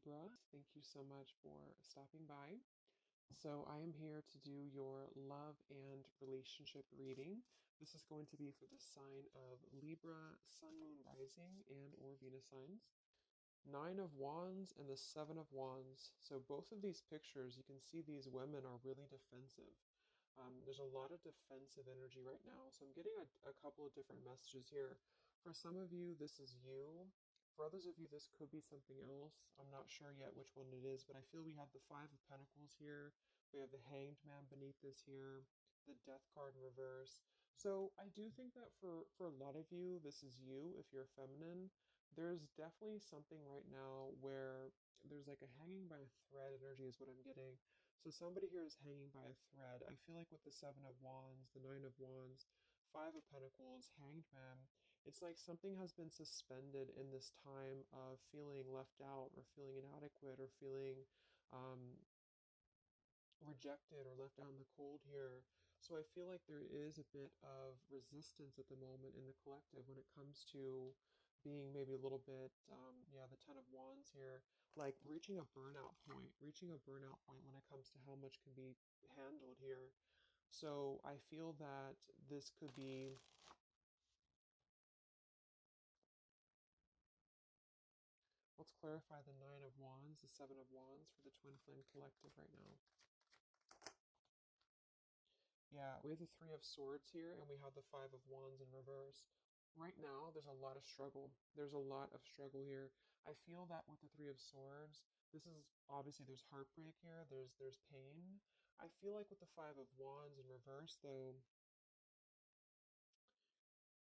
Libra. Thank you so much for stopping by. So, I am here to do your love and relationship reading. This is going to be for the sign of Libra, Sun, Moon, Rising, and or Venus signs. Nine of Wands and the Seven of Wands. So, both of these pictures, you can see these women are really defensive. There's a lot of defensive energy right now. So I'm getting a couple of different messages here. For some of you, this is you. For others of you, this could be something else. I'm not sure yet which one it is, but I feel we have the Five of Pentacles here. We have the Hanged Man beneath this here, the Death card in reverse. So I do think that for a lot of you, this is you if you're feminine. There's definitely something right now where there's like a hanging by a thread energy is what I'm getting. So somebody here is hanging by a thread. I feel like with the Seven of Wands, the Nine of Wands, Five of Pentacles, Hanged Man, it's like something has been suspended in this time of feeling left out or feeling inadequate or feeling um, rejected or left out in the cold here. So I feel like there is a bit of resistance at the moment in the collective when it comes to being maybe a little bit, yeah, the Ten of Wands here, like reaching a burnout point when it comes to how much can be handled here. So I feel that this could be, let's clarify the Nine of Wands, the Seven of Wands for the Twin Flame Collective right now. Yeah, we have the Three of Swords here, and we have the Five of Wands in reverse. Right now, there's a lot of struggle. There's a lot of struggle here. I feel that with the Three of Swords, this is obviously there's heartbreak here. There's pain. I feel like with the Five of Wands in reverse, though,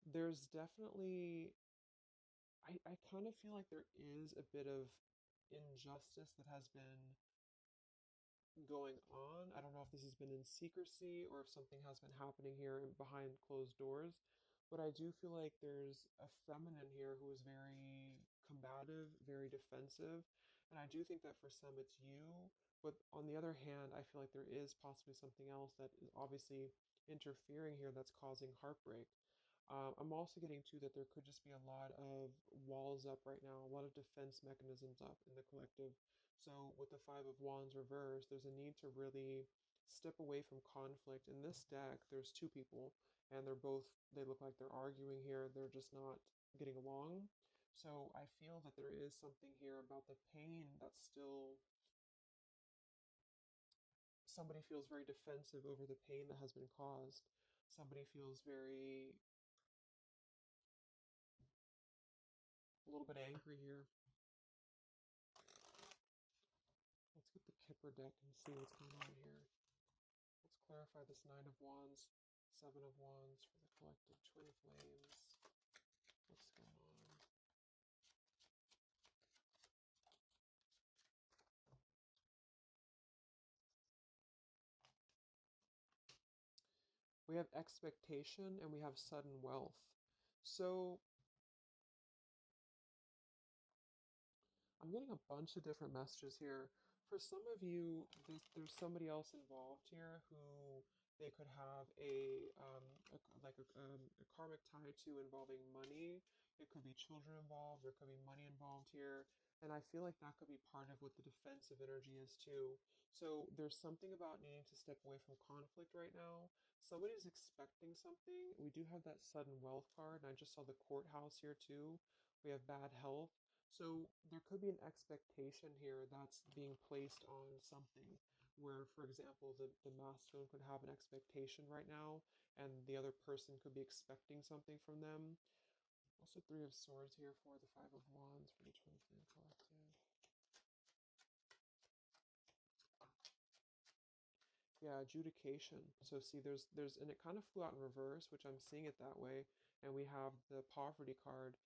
there's definitely I kind of feel like there is a bit of injustice that has been going on. I don't know if this has been in secrecy or if something has been happening here behind closed doors, but I do feel like there's a feminine here who is very combative, very defensive, and I do think that for some it's you, but on the other hand, I feel like there is possibly something else that is obviously interfering here that's causing heartbreak. I'm also getting to that there could just be a lot of walls up right now, a lot of defense mechanisms up in the collective. So with the Five of Wands reversed, there's a need to really step away from conflict. In this deck, there's two people, and they look like they're arguing here. They're just not getting along. So I feel that there is something here about the pain that's still, somebody feels very defensive over the pain that has been caused. Somebody feels very, a little bit angry here. Let's get the Kipper deck and see what's going on here. Let's clarify this Nine of Wands, Seven of Wands for the collective twin flames. What's going on? We have expectation and we have sudden wealth. So I'm getting a bunch of different messages here. For some of you, there's somebody else involved here who they could have a karmic tie to involving money. It could be children involved. There could be money involved here. And I feel like that could be part of what the defensive energy is too. So there's something about needing to step away from conflict right now. Somebody's expecting something. We do have that sudden wealth card, and I just saw the courthouse here too. We have bad health. So there could be an expectation here that's being placed on something where, for example, the masculine could have an expectation right now and the other person could be expecting something from them. Also Three of Swords here for the Five of Wands for the Twin Flame Collective. Yeah, adjudication. So see, and it kind of flew out in reverse, which I'm seeing it that way. And we have the poverty card.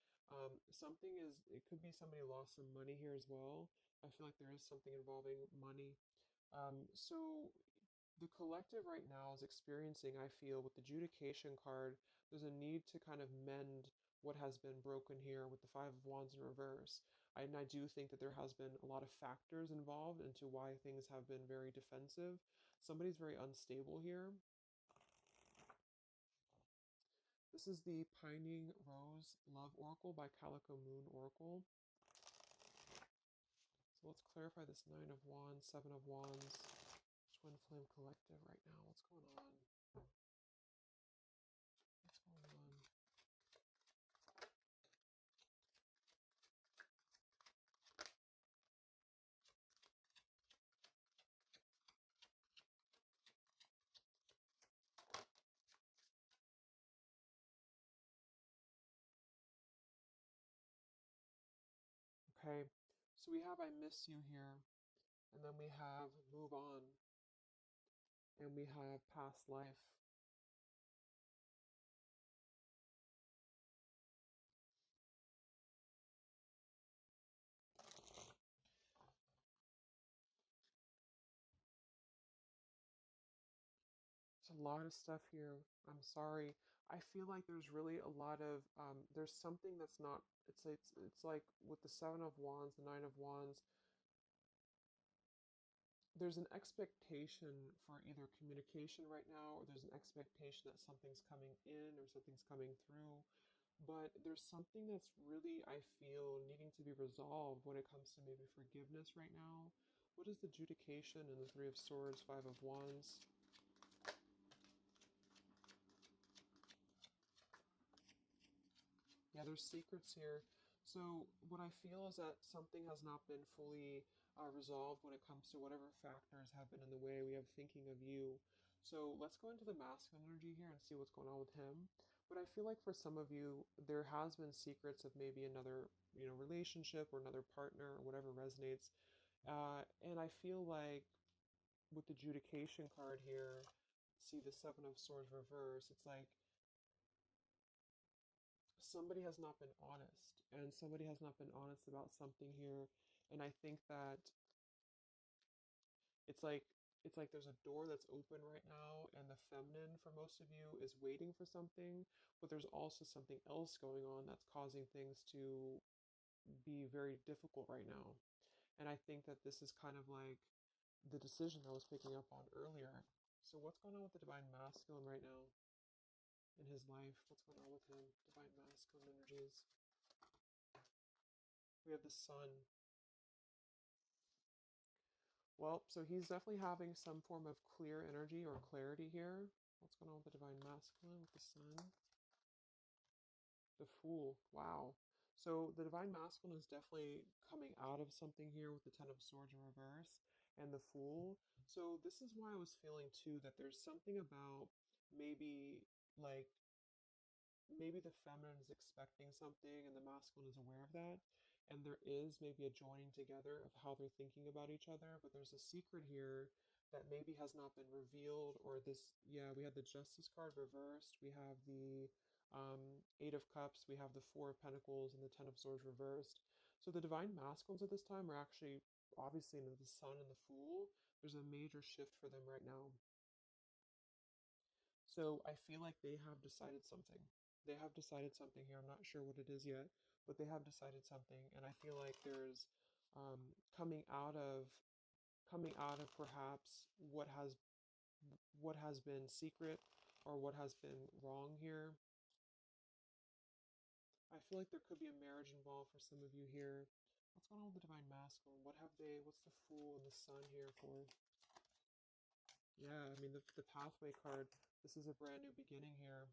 It could be somebody lost some money here as well. I feel like there is something involving money. So the collective right now is experiencing, I feel, with the adjudication card, there's a need to kind of mend what has been broken here with the Five of Wands in reverse. And I do think that there has been a lot of factors involved into why things have been very defensive. Somebody's very unstable here. This is the Pining Rose Love Oracle by Calico Moon Oracle. So let's clarify this Nine of Wands, Seven of Wands, Twin Flame Collective right now. What's going on? What's going on? Okay, so we have I miss you here, and then we have move on, and we have past life. There's a lot of stuff here. I'm sorry. I feel like there's really a lot of there's something that's not. It's like with the Seven of Wands, the Nine of Wands. There's an expectation for either communication right now, or there's an expectation that something's coming in or something's coming through. But there's something that's really, I feel, needing to be resolved when it comes to maybe forgiveness right now. What is the adjudication in the Three of Swords, Five of Wands? Yeah, there's secrets here. So what I feel is that something has not been fully resolved when it comes to whatever factors have been in the way. We have thinking of you. So let's go into the masculine energy here and see what's going on with him. But I feel like for some of you, there has been secrets of maybe another, relationship or another partner or whatever resonates. And I feel like with the adjudication card here, see the Seven of Swords reverse, it's like somebody has not been honest, and somebody has not been honest about something here. And I think that it's like it's like there's a door that's open right now, and the feminine for most of you is waiting for something, but there's also something else going on that's causing things to be very difficult right now. And I think that this is kind of like the decision I was picking up on earlier. So what's going on with the divine masculine right now in his life? What's going on with him? Divine masculine energies. We have the sun. Well, so he's definitely having some form of clear energy or clarity here. What's going on with the divine masculine with the sun? The Fool. Wow. So the divine masculine is definitely coming out of something here with the Ten of Swords in reverse and the Fool. So this is why I was feeling too that there's something about maybe like maybe the feminine is expecting something and the masculine is aware of that, and there is maybe a joining together of how they're thinking about each other, but there's a secret here that maybe has not been revealed. Or this, yeah, we have the Justice card reversed, we have the Eight of Cups, we have the Four of Pentacles, and the Ten of Swords reversed. So the divine masculines at this time are actually obviously into the Sun and the Fool. There's a major shift for them right now. So I feel like they have decided something. They have decided something here. I'm not sure what it is yet, but they have decided something, and I feel like there's coming out of perhaps what has been secret or what has been wrong here. I feel like there could be a marriage involved for some of you here. What's going on with the divine masculine? What have they? What's the Fool and the Sun here for? Yeah, I mean the pathway card. This is a brand new beginning here.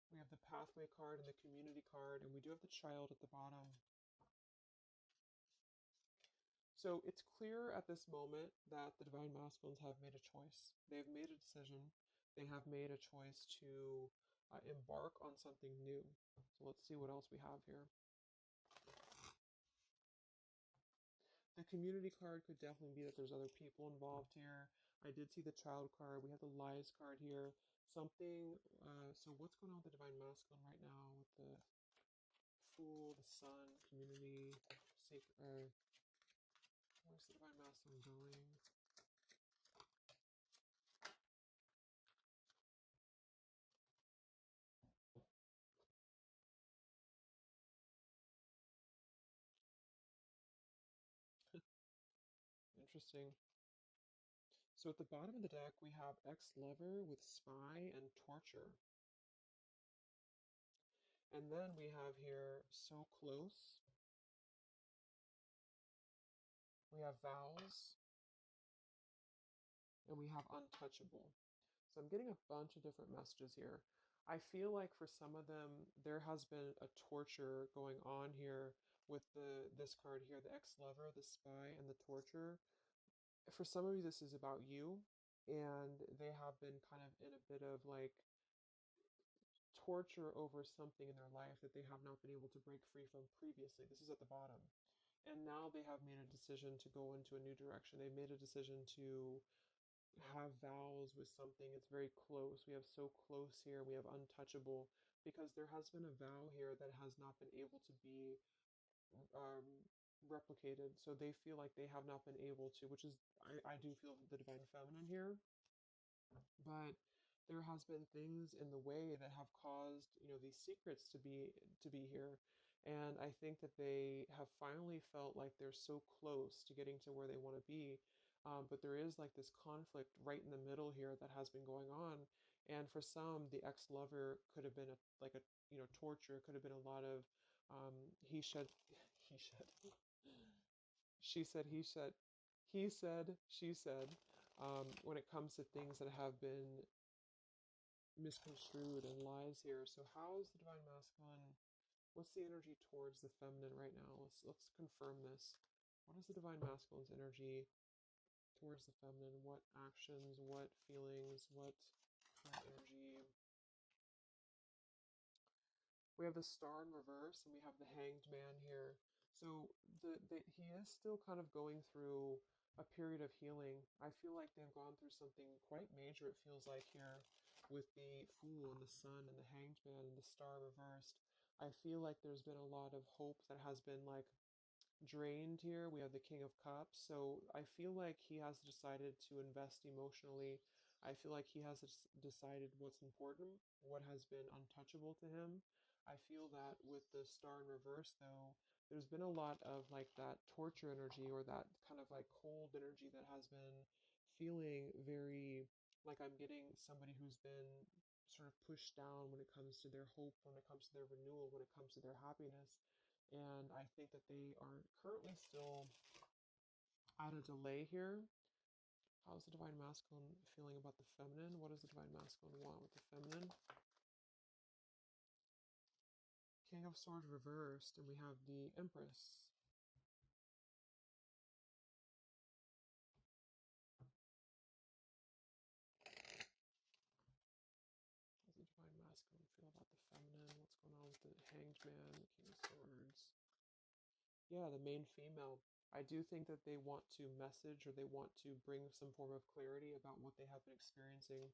We have the pathway card and the community card, and we do have the child at the bottom. So it's clear at this moment that the divine masculines have made a choice. They've made a decision. They have made a choice to embark on something new. So let's see what else we have here. The community card could definitely be that there's other people involved here. I did see the child card. We have the lies card here. Something, so what's going on with the divine masculine right now with the Fool, the Sun, community, sacred, where's the divine masculine going? Interesting. So at the bottom of the deck, we have ex-lover with spy and torture. And then we have here so close. We have vows, and we have untouchable. So I'm getting a bunch of different messages here. I feel like for some of them, there has been a torture going on here with this card here, the ex-lover, the spy, and the torture. For some of you, this is about you, and they have been kind of in a bit of like torture over something in their life that they have not been able to break free from previously. This is at the bottom. And now they have made a decision to go into a new direction. They've made a decision to have vows with something. It's very close. We have so close here. We have untouchable because there has been a vow here that has not been able to be um, replicated. So they feel like they have not been able to, which is, I do feel the divine feminine here, but there has been things in the way that have caused these secrets to be here, and I think that they have finally felt like they're so close to getting to where they want to be, but there is like this conflict right in the middle here that has been going on, and for some the ex-lover could have been like a torture. It could have been a lot of he said he said she said he said he said she said, when it comes to things that have been misconstrued and lies here. So how is the divine masculine? What's the energy towards the feminine right now? Let's confirm this. What is the divine masculine's energy towards the feminine? What actions, what feelings, what current energy? We have the star in reverse and we have the hanged man here. So he is still kind of going through a period of healing. I feel like they've gone through something quite major, it feels like here, with the fool and the sun and the hanged man and the star reversed. I feel like there's been a lot of hope that has been like drained here. We have the King of Cups. So I feel like he has decided to invest emotionally. I feel like he has decided what's important, what has been untouchable to him. I feel that with the star in reverse, though, there's been a lot of like that torture energy or that kind of like cold energy that has been feeling very like I'm getting somebody who's been sort of pushed down when it comes to their hope, when it comes to their renewal, when it comes to their happiness. And I think that they are currently still at a delay here. How's the divine masculine feeling about the feminine? What does the divine masculine want with the feminine? King of Swords reversed, and we have the Empress. How does the divine masculine feel about the feminine? What's going on with the Hanged Man, the King of Swords? Yeah, the main female. I do think that they want to message or they want to bring some form of clarity about what they have been experiencing.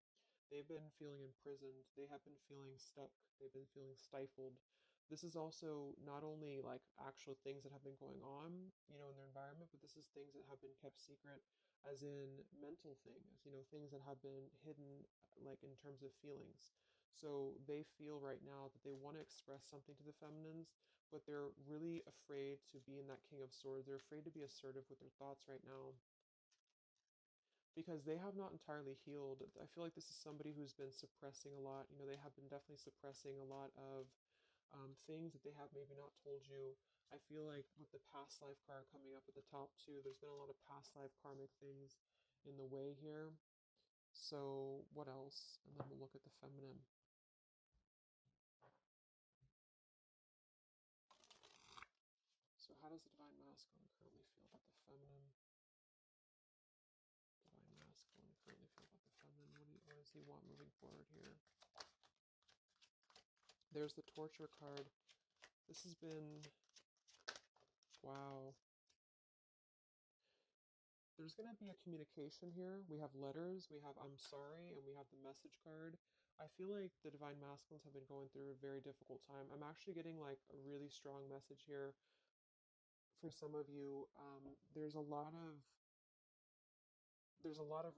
They've been feeling imprisoned. They have been feeling stuck. They've been feeling stifled. This is also not only like actual things that have been going on, in their environment, but this is things that have been kept secret, as in mental things, things that have been hidden, like in terms of feelings. So they feel right now that they want to express something to the feminines, but they're really afraid to be in that King of Swords. They're afraid to be assertive with their thoughts right now because they have not entirely healed. I feel like this is somebody who's been suppressing a lot. They have been definitely suppressing a lot of things that they have maybe not told you. I feel like with the past life card coming up at the top too, there's been a lot of past life karmic things in the way here. So what else? And then we'll look at the feminine. So how does the divine masculine currently feel about the feminine? Divine masculine currently feel about the feminine? What does he want moving forward here? There's the torture card. This has been, wow. There's going to be a communication here. We have letters, we have I'm sorry, and we have the message card. I feel like the divine masculines have been going through a very difficult time. I'm actually getting like a really strong message here for some of you. There's a lot of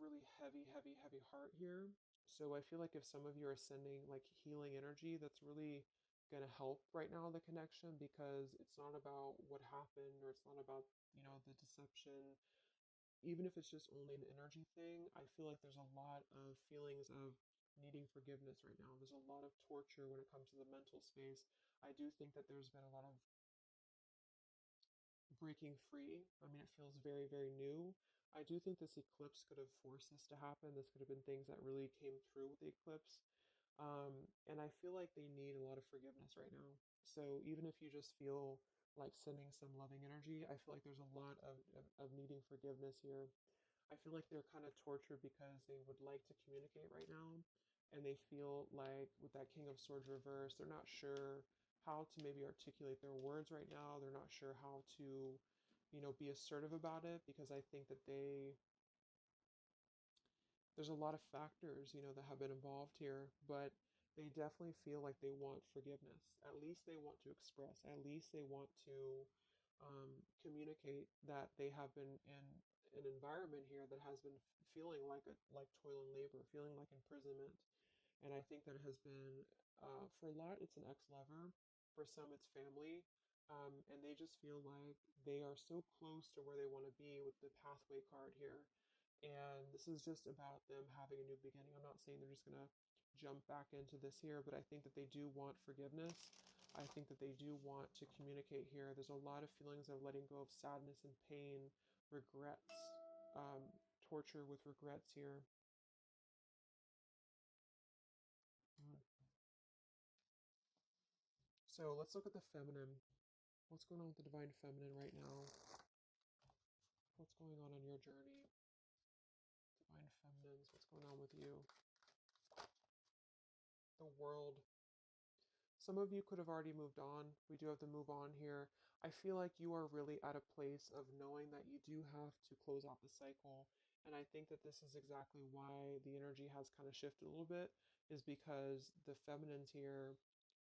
really heavy, heavy, heavy heart here. So I feel like if some of you are sending like healing energy, that's really going to help right now the connection, because it's not about what happened, or it's not about, the deception. Even if it's just only an energy thing, I feel like there's a lot of feelings of needing forgiveness right now. There's a lot of torture when it comes to the mental space. I do think that there's been a lot of breaking free. I mean, it feels very, very new. I do think this eclipse could have forced this to happen. This could have been things that really came through with the eclipse. And I feel like they need a lot of forgiveness right now. So even if you just feel like sending some loving energy, I feel like there's a lot of needing forgiveness here. I feel like they're kind of tortured because they would like to communicate right now. And they feel like with that King of Swords reverse, they're not sure how to maybe articulate their words right now. They're not sure how to, be assertive about it because I think that there's a lot of factors, that have been involved here, but they definitely feel like they want forgiveness. At least they want to express. At least they want to communicate that they have been in an environment here that has been feeling like toil and labor, feeling like imprisonment. And I think that it has been, for a lot, it's an ex-lover. For some, it's family. And they just feel like they are so close to where they want to be with the pathway card here. And this is just about them having a new beginning. I'm not saying they're just going to jump back into this here, but I think that they do want forgiveness. I think that they do want to communicate here. There's a lot of feelings of letting go of sadness and pain, regrets, torture with regrets here. Mm. So let's look at the feminine. What's going on with the divine feminine right now? What's going on your journey? Divine feminines, what's going on with you? The world. Some of you could have already moved on. We do have to move on here. I feel like you are really at a place of knowing that you do have to close out the cycle. And I think that this is exactly why the energy has kind of shifted a little bit, is because the feminines here,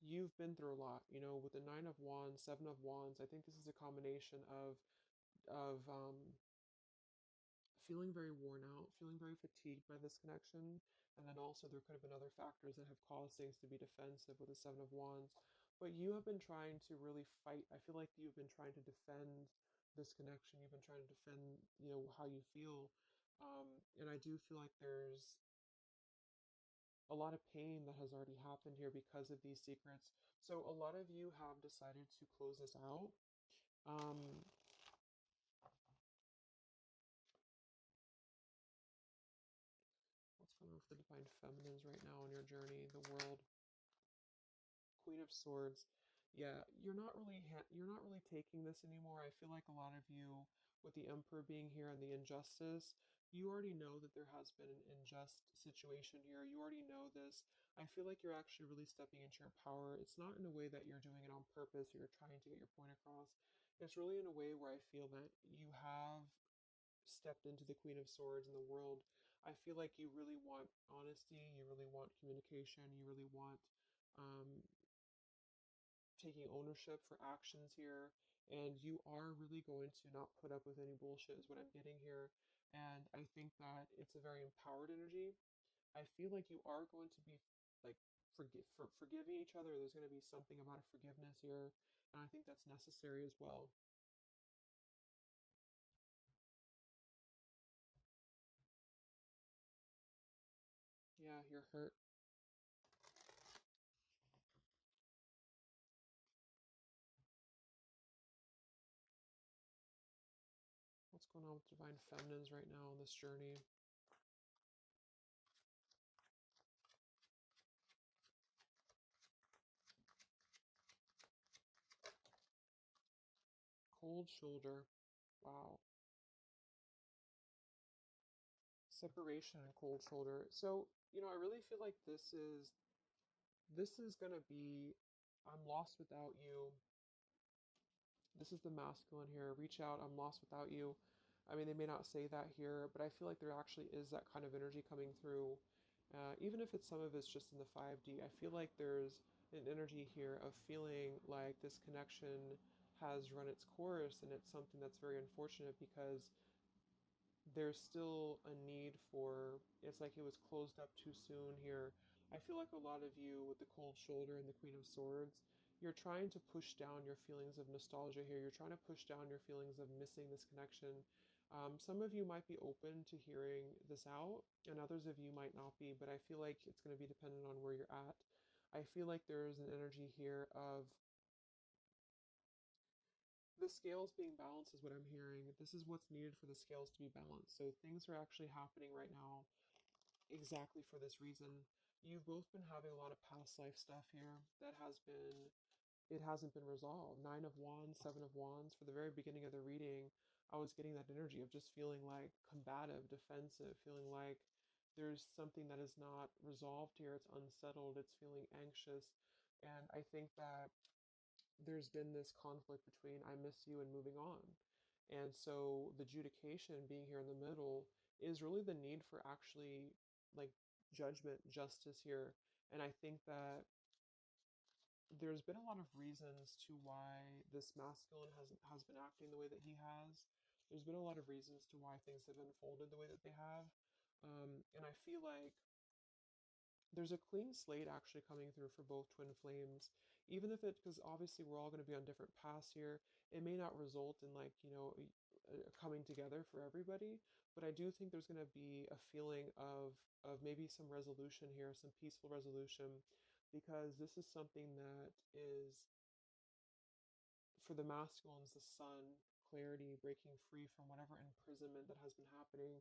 you've been through a lot, with the Nine of Wands, Seven of Wands. I think this is a combination of feeling very worn out, feeling very fatigued by this connection. And then also there could have been other factors that have caused things to be defensive with the Seven of Wands. But you have been trying to really fight. I feel like you've been trying to defend this connection. You've been trying to defend, how you feel. And I do feel like there's a lot of pain that has already happened here because of these secrets. So a lot of you have decided to close this out. Um, what's going on with the divine feminines right now on your journey, the world? Queen of Swords. Yeah, you're not really taking this anymore. I feel like a lot of you, with the Emperor being here and the injustice, you already know that there has been an unjust situation here. You already know this. I feel like you're actually really stepping into your power. It's not in a way that you're doing it on purpose or you're trying to get your point across. It's really in a way where I feel that you have stepped into the Queen of Swords in the world. I feel like you really want honesty, you really want communication, you really want um, taking ownership for actions here, and you are really going to not put up with any bullshit is what I'm getting here. And I think that it's a very empowered energy. I feel like you are going to be like forgiving each other. There's going to be something about a forgiveness here, and I think that's necessary as well. Yeah, you're hurt. What's going on with divine feminines right now on this journey? Cold shoulder. Wow. Separation and cold shoulder. So, I really feel like this is gonna be, I'm lost without you. This is the masculine here. Reach out, I'm lost without you. I mean, they may not say that here, but I feel like there actually is that kind of energy coming through. Even if some of it's just in the 5D, I feel like there's an energy here of feeling like this connection has run its course, and it's something that's very unfortunate because there's still a need for, it's like it was closed up too soon here. I feel like a lot of you with the cold shoulder and the Queen of Swords, you're trying to push down your feelings of nostalgia here. You're trying to push down your feelings of missing this connection. Some of you might be open to hearing this out, and others of you might not be, but I feel like it's going to be dependent on where you're at. I feel like there's an energy here of the scales being balanced, is what I'm hearing. This is what's needed for the scales to be balanced. So things are actually happening right now exactly for this reason. You've both been having a lot of past life stuff here that it hasn't been resolved. Nine of Wands, Seven of Wands. For the very beginning of the reading, I was getting that energy of just feeling like combative, defensive, feeling like there's something that is not resolved here. It's unsettled. It's feeling anxious. And I think that there's been this conflict between I miss you and moving on. And so the adjudication being here in the middle is really the need for actually like judgment, justice here. And I think that there's been a lot of reasons to why this masculine has been acting the way that he has. There's been a lot of reasons to why things have unfolded the way that they have. And I feel like there's a clean slate actually coming through for both twin flames, even if it, because obviously we're all going to be on different paths here. It may not result in like, a coming together for everybody, but I do think there's going to be a feeling of maybe some resolution here, some peaceful resolution, because this is something that is, for the masculines, the sun, clarity, breaking free from whatever imprisonment that has been happening.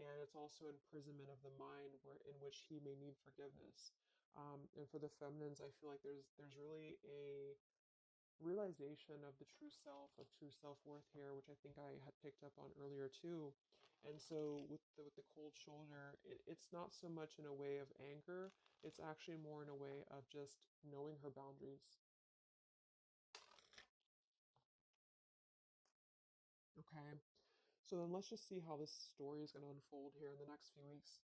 And it's also imprisonment of the mind in which he may need forgiveness. And for the feminines, I feel like there's really a realization of the true self, of true self-worth here, which I think I had picked up on earlier too. And so with the cold shoulder, it's not so much in a way of anger, it's actually more in a way of just knowing her boundaries. Okay. So then let's just see how this story is going to unfold here in the next few weeks.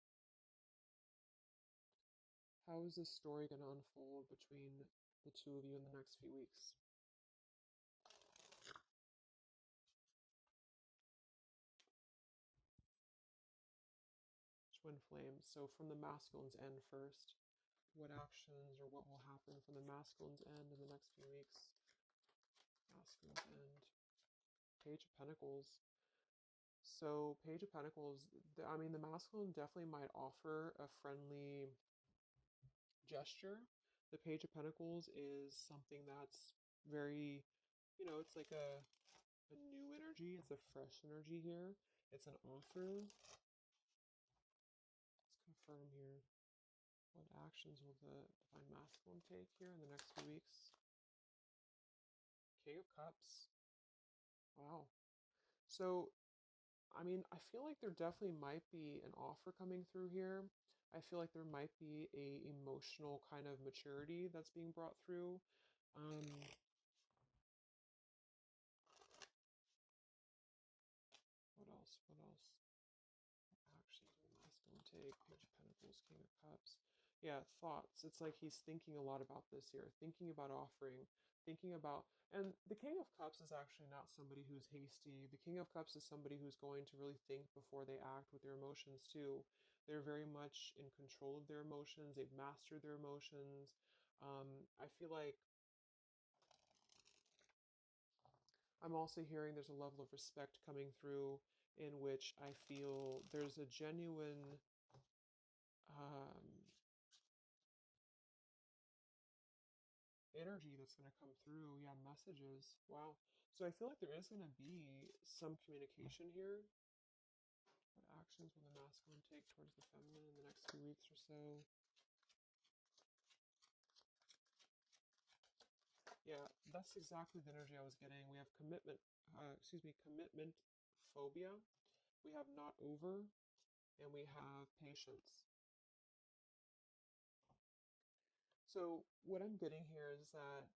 How is this story going to unfold between the two of you in the next few weeks? Twin flames. So from the masculine's end first, what actions or what will happen from the masculine's end in the next few weeks? Masculine's end. Page of Pentacles. So Page of Pentacles, I mean, the masculine definitely might offer a friendly gesture. The Page of Pentacles is something that's very, it's like a new energy. It's a fresh energy here. It's an offer. Let's confirm here. What actions will the Divine Masculine take here in the next few weeks? King of Cups. Wow. So, I mean, I feel like there definitely might be an offer coming through here. I feel like there might be a emotional kind of maturity that's being brought through. Um, what else? What else? Actions will the masculine take? Page of Pentacles, King of Cups. Yeah, thoughts. It's like he's thinking a lot about this here, thinking about offering, thinking about. And the King of Cups is actually not somebody who's hasty. The King of Cups is somebody who's going to really think before they act with their emotions too. They're very much in control of their emotions. They've mastered their emotions. I feel like I'm also hearing there's a level of respect coming through in which I feel there's a genuine um, energy that's going to come through. Yeah, messages. Wow. So I feel like there is going to be some communication here. What actions will the masculine take towards the feminine in the next few weeks or so? Yeah, that's exactly the energy I was getting. We have commitment phobia. We have not over, and we have patience. So what I'm getting here is that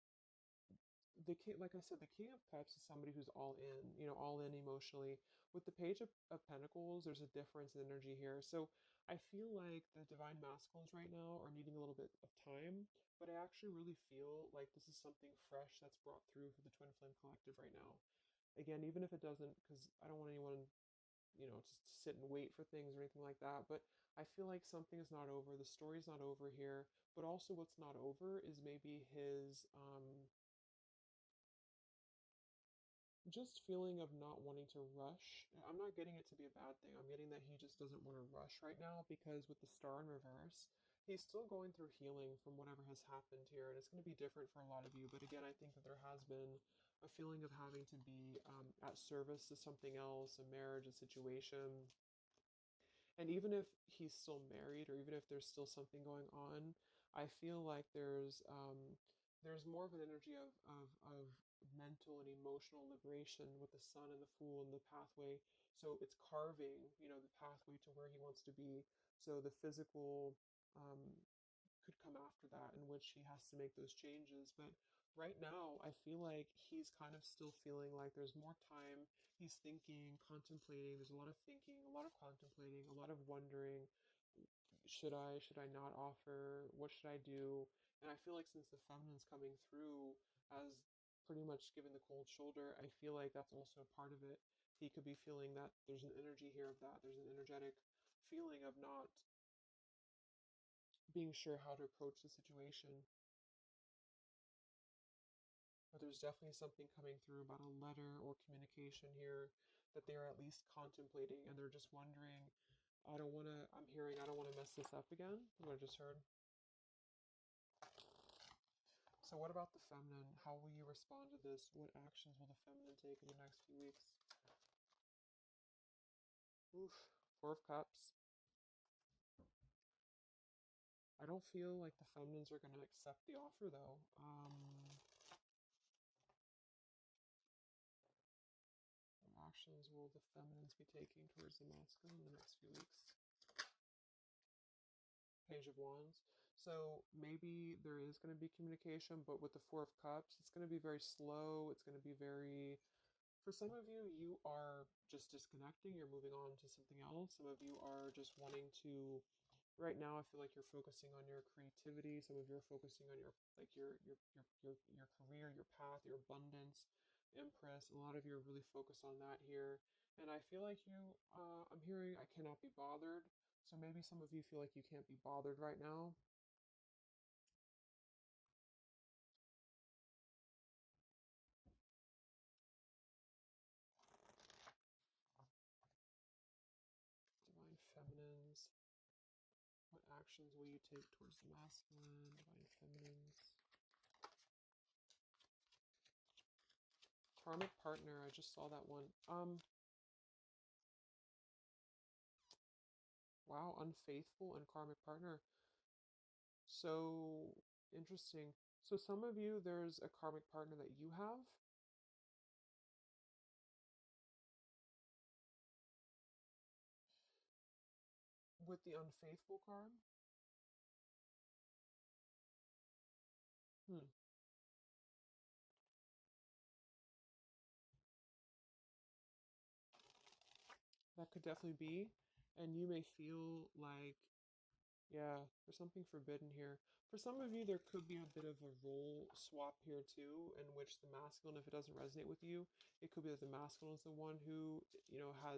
the king, like I said, the King of Cups is somebody who's all in, all in emotionally. With the Page of Pentacles, there's a difference in energy here. So I feel like the Divine Masculines right now are needing a little bit of time, but I actually really feel like this is something fresh that's brought through for the Twin Flame Collective right now. Again, even if it doesn't, because I don't want anyone, just to sit and wait for things or anything like that, but I feel like something is not over. The story's not over here, but also what's not over is maybe his, just feeling of not wanting to rush. I'm not getting it to be a bad thing. I'm getting that he just doesn't want to rush right now because with the star in reverse, he's still going through healing from whatever has happened here, and it's going to be different for a lot of you. But again, I think that there has been a feeling of having to be at service to something else, a marriage, a situation, and even if he's still married, or even if there's still something going on, I feel like there's more of an energy of mental and emotional liberation with the sun and the fool and the pathway. So it's carving, the pathway to where he wants to be. So the physical um, could come after that, in which he has to make those changes. But right now, I feel like he's kind of still feeling like there's more time. He's thinking, contemplating. There's a lot of thinking, a lot of contemplating, a lot of wondering. Should I not offer? What should I do? And I feel like since the feminine's coming through as pretty much given the cold shoulder, I feel like that's also a part of it. He could be feeling that there's an energy here of that. There's an energetic feeling of not being sure how to approach the situation. But there's definitely something coming through about a letter or communication here that they're at least contemplating, and they're just wondering, I don't want to mess this up again, what I just heard. So what about the feminine? How will you respond to this? What actions will the feminine take in the next few weeks? Oof, Four of Cups. I don't feel like the feminines are going to accept the offer, though. What actions will the feminines be taking towards the masculine in the next few weeks? Page of Wands. So maybe there is going to be communication, but with the Four of Cups, it's going to be very slow. It's going to be very, for some of you, you are just disconnecting. You're moving on to something else. Some of you are just wanting to, right now, I feel like you're focusing on your creativity. Some of you are focusing on your, like your career, your path, your abundance, Empress. A lot of you are really focused on that here. And I feel like I'm hearing I cannot be bothered. So maybe some of you feel like you can't be bothered right now. Divine Feminines. What actions will you take towards the masculine? Divine Feminines. Karmic partner. I just saw that one. Wow, unfaithful and karmic partner. So interesting. So some of you, there's a karmic partner that you have. With the unfaithful card. Hmm. That could definitely be. And you may feel like, yeah, there's something forbidden here. For some of you, there could be a bit of a role swap here too, in which the masculine, if it doesn't resonate with you, it could be that the masculine is the one who,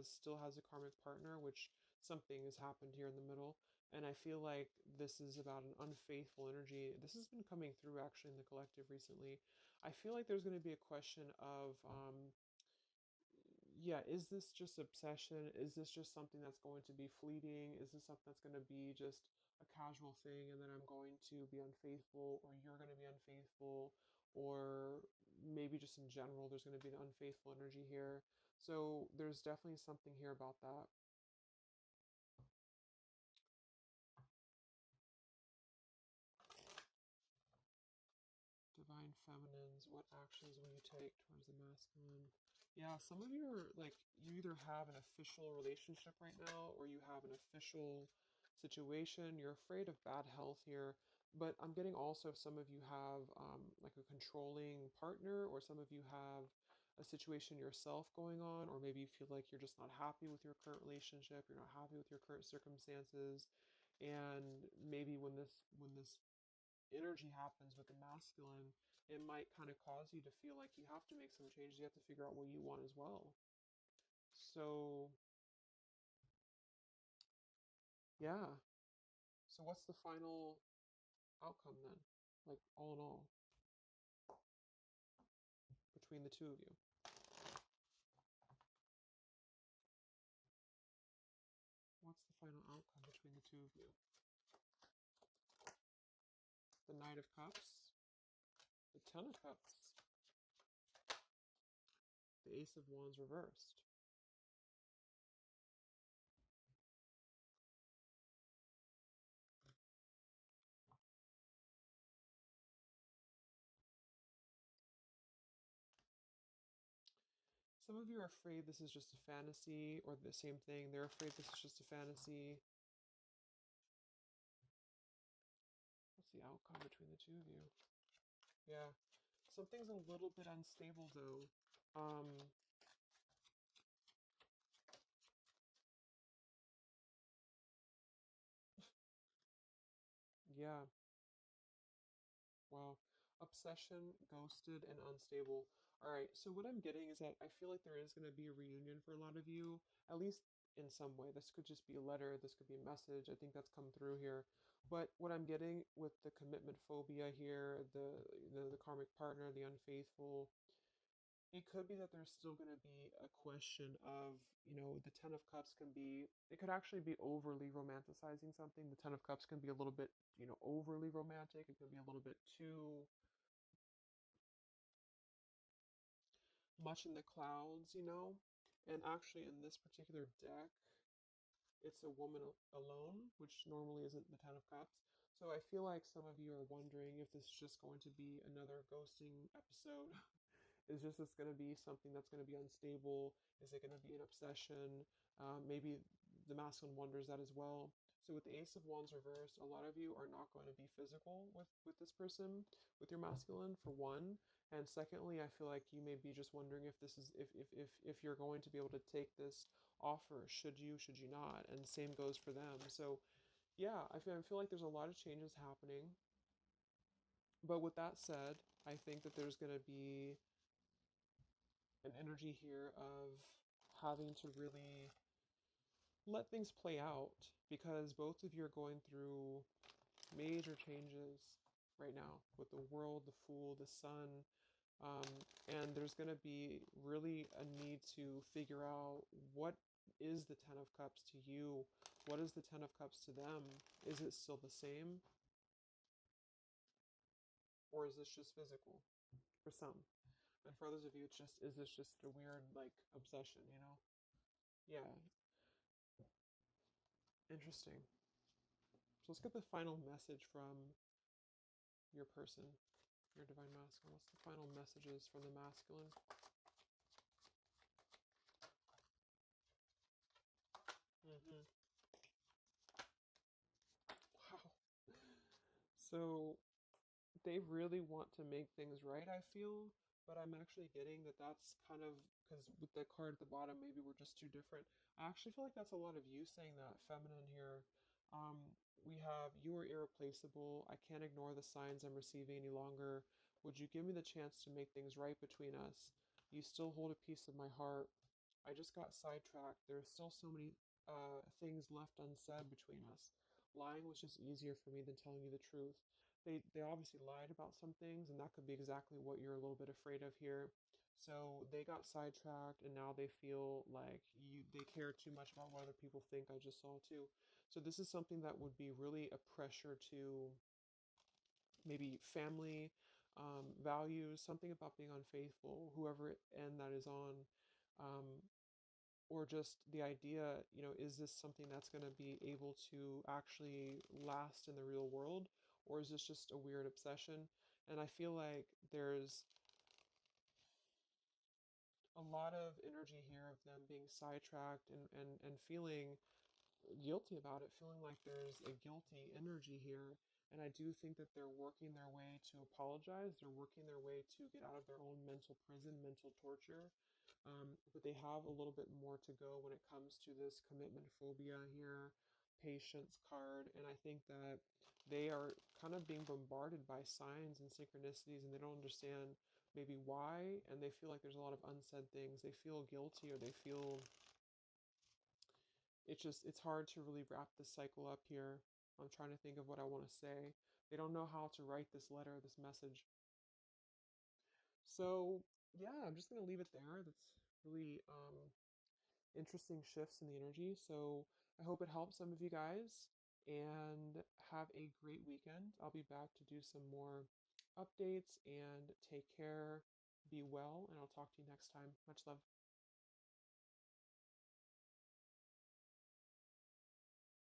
still has a karmic partner, which something has happened here in the middle. And I feel like this is about an unfaithful energy. This has been coming through actually in the collective recently. I feel like there's going to be a question of, yeah, is this just obsession? Is this just something that's going to be fleeting? Is this something that's going to be just a casual thing, and then I'm going to be unfaithful, or you're going to be unfaithful, or maybe just in general, there's going to be an unfaithful energy here. So there's definitely something here about that. Divine Feminines, what actions will you take towards the masculine? Yeah, some of you are like, you either have an official relationship right now, or you have an official situation. You're afraid of bad health here. But I'm getting also some of you have like a controlling partner, or some of you have a situation yourself going on, or maybe you feel like you're just not happy with your current relationship, you're not happy with your current circumstances. And maybe when this energy happens with the masculine, it might kind of cause you to feel like you have to make some changes. You have to figure out what you want as well. So, yeah. So, what's the final outcome then? Like, all in all, between the two of you? two of you. The Knight of Cups, the Ten of Cups, the Ace of Wands reversed. Some of you are afraid this is just a fantasy, or the same thing. They're afraid this is just a fantasy. What's the outcome between the two of you? Yeah. Something's a little bit unstable, though. Yeah. Wow. Obsession, ghosted, and unstable. All right. So what I'm getting is that I feel like there is going to be a reunion for a lot of you, at least in some way. This could just be a letter. This could be a message. I think that's come through here. But what I'm getting with the commitment phobia here, the karmic partner, the unfaithful, it could be that there's still going to be a question of, the Ten of Cups can be, it could actually be overly romanticizing something. The Ten of Cups can be a little bit, overly romantic. It could be a little bit too much in the clouds. And actually, in this particular deck, it's a woman alone, which normally isn't the Ten of Cups. So I feel like some of you are wondering if this is just going to be another ghosting episode. Is just this going to be something that's going to be unstable? Is it going to be an obsession? Maybe the masculine wonders that as well. So with the Ace of Wands reversed, a lot of you are not going to be physical with this person, with your masculine, for one. And secondly, I feel like you may be just wondering if this is if you're going to be able to take this offer. Should you not? And same goes for them. So yeah, I feel like there's a lot of changes happening. But with that said, I think that there's going to be an energy here of having to really let things play out, because both of you are going through major changes right now with the world, the Fool, the Sun, um, and there's going to be really a need to figure out what is the Ten of Cups to you, what is the Ten of Cups to them. Is it still the same, or is this just physical for some? And for others of you, is this just a weird, like, obsession? Yeah, interesting. So let's get the final message from your person, your divine masculine. What's the final messages from the masculine? Mm-hmm. Wow. So they really want to make things right, I feel, but I'm actually getting that that's kind of, because with the card at the bottom, maybe we're just too different. I actually feel like that's a lot of you saying that, feminine here. We have, you are irreplaceable. I can't ignore the signs I'm receiving any longer. Would you give me the chance to make things right between us? You still hold a piece of my heart. I just got sidetracked. There's still so many things left unsaid between us. Lying was just easier for me than telling you the truth. They obviously lied about some things, and that could be exactly what you're a little bit afraid of here. So they got sidetracked, and now they feel like they care too much about what other people think. I just saw too. So this is something that would be really a pressure to maybe family, values, something about being unfaithful, whoever end that is on. Um, or just the idea, is this something that's going to be able to actually last in the real world, or is this just a weird obsession? And I feel like there's a lot of energy here of them being sidetracked and feeling guilty about it, feeling like there's a guilty energy here. And I do think that they're working their way to apologize. They're working their way to get out of their own mental prison, mental torture. But they have a little bit more to go when it comes to this commitment phobia here, patience card. And I think that they are kind of being bombarded by signs and synchronicities, and they don't understand maybe why. And they feel like there's a lot of unsaid things. They feel guilty, or they feel it's hard to really wrap this cycle up here. I'm trying to think of what I want to say. They don't know how to write this letter, this message. So yeah, I'm just gonna leave it there. That's really interesting shifts in the energy. So I hope it helps some of you guys. and have a great weekend. I'll be back to do some more updates and take care. Be well, and I'll talk to you next time. Much love.